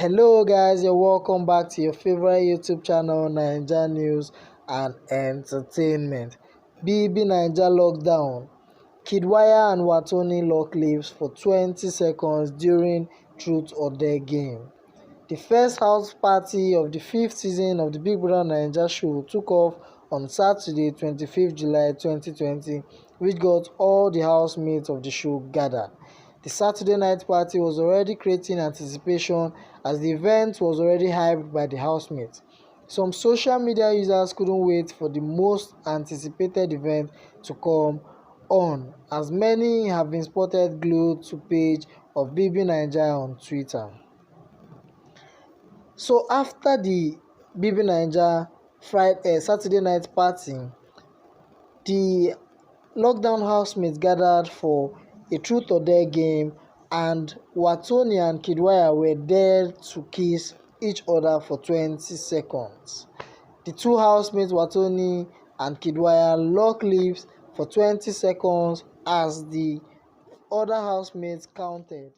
Hello guys, you're welcome back to your favorite YouTube channel, NAIJA News and Entertainment. BBNajia lockdown. Kiddwaya and Wathoni lock lips for 20 seconds during Truth or Dare game. The first house party of the 5th season of the BBNajia show took off on Saturday, 25th July 2020, which got all the housemates of the show gathered. The Saturday night party was already creating anticipation as the event was already hyped by the housemates. Some social media users couldn't wait for the most anticipated event to come on, as many have been spotted glued to page of BBNajia on Twitter. So after the BBNajia Saturday night party, the lockdown housemates gathered for a Truth or Dare game, and Wathoni and Kiddwaya were there to kiss each other for 20 seconds. The two housemates, Wathoni and Kiddwaya, locked lips for 20 seconds as the other housemates counted.